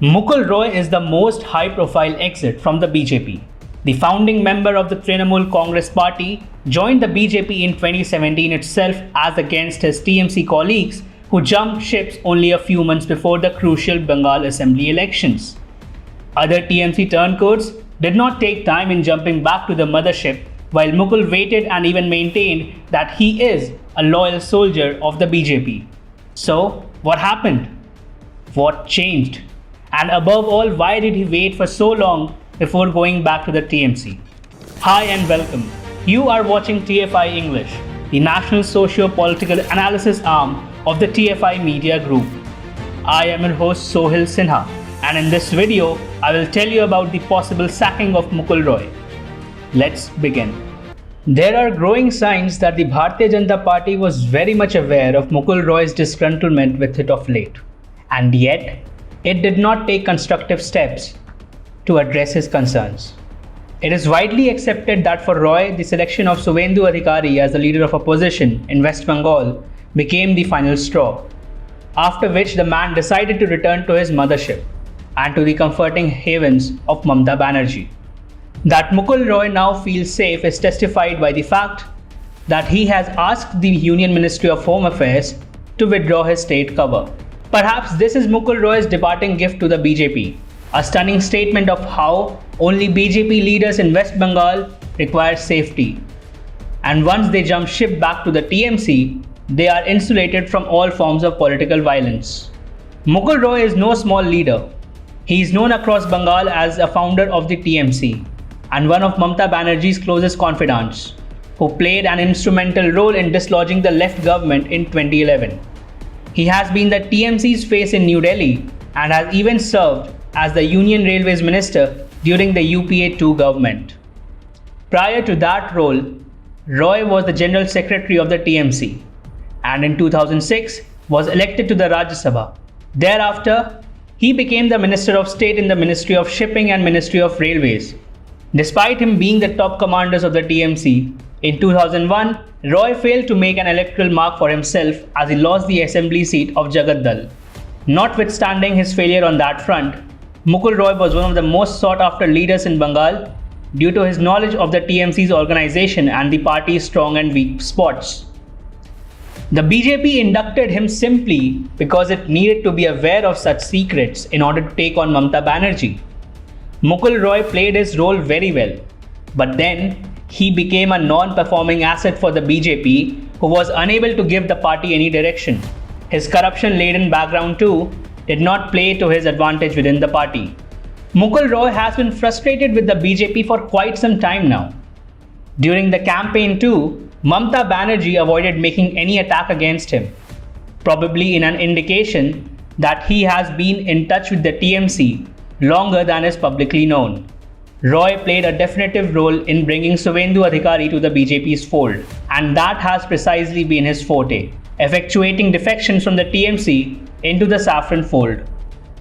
Mukul Roy is the most high-profile exit from the BJP. The founding member of the Trinamool Congress party joined the BJP in 2017 itself as against his TMC colleagues who jumped ships only a few months before the crucial Bengal assembly elections. Other TMC turncoats did not take time in jumping back to the mothership, while Mukul waited and even maintained that he is a loyal soldier of the BJP. So, what happened? What changed? And above all, why did he wait for so long before going back to the TMC? Hi and welcome. You are watching TFI English, the national socio-political analysis arm of the TFI Media Group. I am your host Sohil Sinha, and in this video, I will tell you about the possible sacking of Mukul Roy. Let's begin. There are growing signs that the Bharatiya Janata Party was very much aware of Mukul Roy's disgruntlement with it of late, and yet it did not take constructive steps to address his concerns. It is widely accepted that for Roy, the selection of Suvendu Adhikari as the leader of opposition in West Bengal became the final straw, after which the man decided to return to his mothership and to the comforting havens of Mamata Banerjee. That Mukul Roy now feels safe is testified by the fact that he has asked the Union Ministry of Home Affairs to withdraw his state cover. Perhaps this is Mukul Roy's departing gift to the BJP, a stunning statement of how only BJP leaders in West Bengal require safety. And once they jump ship back to the TMC, they are insulated from all forms of political violence. Mukul Roy is no small leader. He is known across Bengal as a founder of the TMC and one of Mamata Banerjee's closest confidants, who played an instrumental role in dislodging the left government in 2011. He has been the TMC's face in New Delhi and has even served as the Union Railways Minister during the UPA 2 government. Prior to that role, Roy was the General Secretary of the TMC and in 2006 was elected to the Rajya Sabha. Thereafter, he became the Minister of State in the Ministry of Shipping and Ministry of Railways. Despite him being the top commanders of the TMC, in 2001, Roy failed to make an electoral mark for himself as he lost the assembly seat of Jagaddal. Notwithstanding his failure on that front, Mukul Roy was one of the most sought-after leaders in Bengal due to his knowledge of the TMC's organization and the party's strong and weak spots. The BJP inducted him simply because it needed to be aware of such secrets in order to take on Mamata Banerjee. Mukul Roy played his role very well, but then he became a non-performing asset for the BJP who was unable to give the party any direction. His corruption-laden background too did not play to his advantage within the party. Mukul Roy has been frustrated with the BJP for quite some time now. During the campaign too, Mamata Banerjee avoided making any attack against him, probably in an indication that he has been in touch with the TMC longer than is publicly known. Roy played a definitive role in bringing Suvendu Adhikari to the BJP's fold, and that has precisely been his forte, effectuating defections from the TMC into the saffron fold.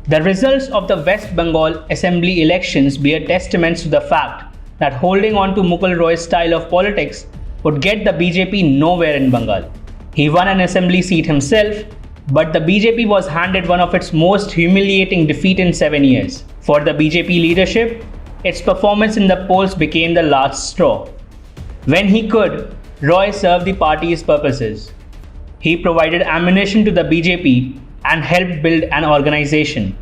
The results of the West Bengal assembly elections bear testaments to the fact that holding on to Mukul Roy's style of politics would get the BJP nowhere in Bengal. He won an assembly seat himself, but the BJP was handed one of its most humiliating defeats in 7 years. For the BJP leadership, its performance in the polls became the last straw. When he could, Roy served the party's purposes. He provided ammunition to the BJP and helped build an organization.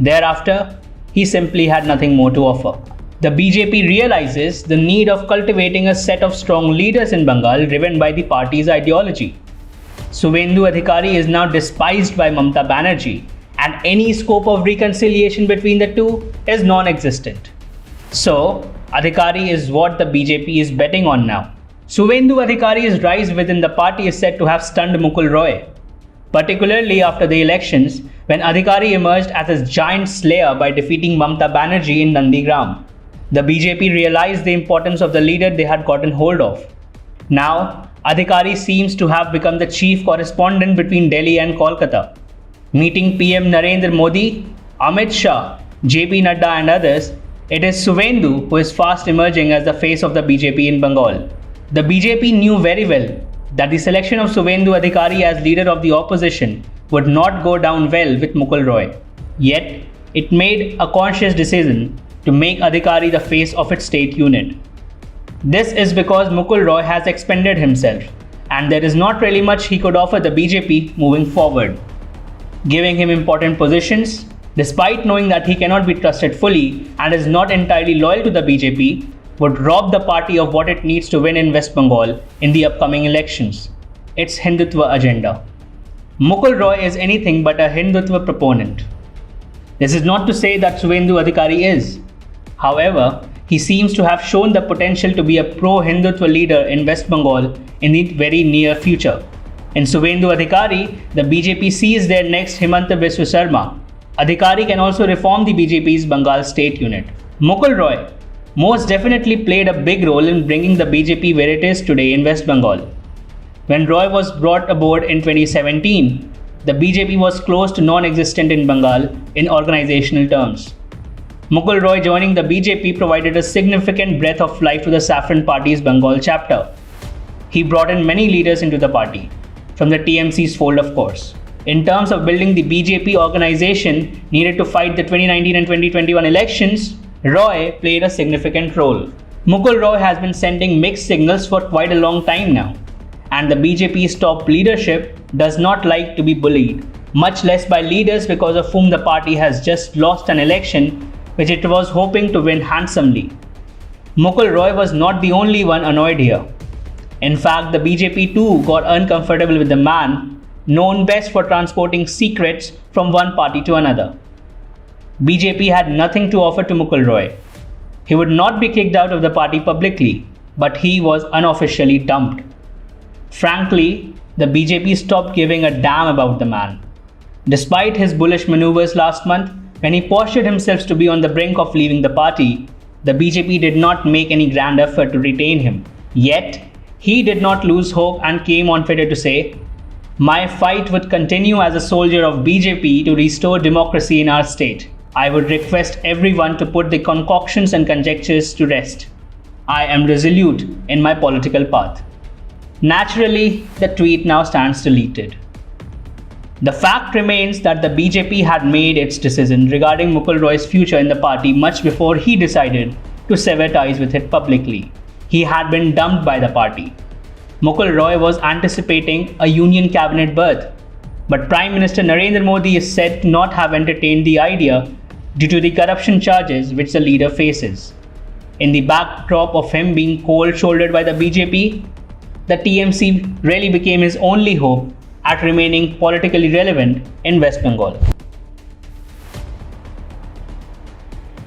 Thereafter, he simply had nothing more to offer. The BJP realizes the need of cultivating a set of strong leaders in Bengal driven by the party's ideology. Suvendu Adhikari is now despised by Mamata Banerjee, and any scope of reconciliation between the two is non-existent. So, Adhikari is what the BJP is betting on now. Suvendu Adhikari's rise within the party is said to have stunned Mukul Roy, particularly after the elections when Adhikari emerged as a giant slayer by defeating Mamata Banerjee in Nandigram. The BJP realized the importance of the leader they had gotten hold of. Now, Adhikari seems to have become the chief correspondent between Delhi and Kolkata. Meeting PM Narendra Modi, Amit Shah, JP Nadda and others, it is Suvendu who is fast emerging as the face of the BJP in Bengal. The BJP knew very well that the selection of Suvendu Adhikari as leader of the opposition would not go down well with Mukul Roy. Yet, it made a conscious decision to make Adhikari the face of its state unit. This is because Mukul Roy has expended himself, and there is not really much he could offer the BJP moving forward. Giving him important positions, despite knowing that he cannot be trusted fully and is not entirely loyal to the BJP, would rob the party of what it needs to win in West Bengal in the upcoming elections, its Hindutva agenda. Mukul Roy is anything but a Hindutva proponent. This is not to say that Suvendu Adhikari is. However, he seems to have shown the potential to be a pro-Hindutva leader in West Bengal in the very near future. In Suvendu Adhikari, the BJP sees their next Himanta Biswa Sarma. Adhikari can also reform the BJP's Bengal state unit. Mukul Roy most definitely played a big role in bringing the BJP where it is today in West Bengal. When Roy was brought aboard in 2017, the BJP was close to non-existent in Bengal in organizational terms. Mukul Roy joining the BJP provided a significant breath of life to the Saffron Party's Bengal chapter. He brought in many leaders into the party, from the TMC's fold of course. In terms of building the BJP organization needed to fight the 2019 and 2021 elections, Roy played a significant role. Mukul Roy has been sending mixed signals for quite a long time now, and the BJP's top leadership does not like to be bullied, much less by leaders because of whom the party has just lost an election which it was hoping to win handsomely. Mukul Roy was not the only one annoyed here. In fact, the BJP too got uncomfortable with the man known best for transporting secrets from one party to another. BJP had nothing to offer to Mukul Roy. He would not be kicked out of the party publicly, but he was unofficially dumped. Frankly, the BJP stopped giving a damn about the man. Despite his bullish maneuvers last month, when he postured himself to be on the brink of leaving the party, the BJP did not make any grand effort to retain him. Yet, he did not lose hope and came on Twitter to say, "My fight would continue as a soldier of BJP to restore democracy in our state. I would request everyone to put the concoctions and conjectures to rest. I am resolute in my political path." Naturally, the tweet now stands deleted. The fact remains that the BJP had made its decision regarding Mukul Roy's future in the party much before he decided to sever ties with it publicly. He had been dumped by the party. Mukul Roy was anticipating a union cabinet berth, but Prime Minister Narendra Modi is said to not have entertained the idea due to the corruption charges which the leader faces. In the backdrop of him being cold-shouldered by the BJP, the TMC really became his only hope at remaining politically relevant in West Bengal.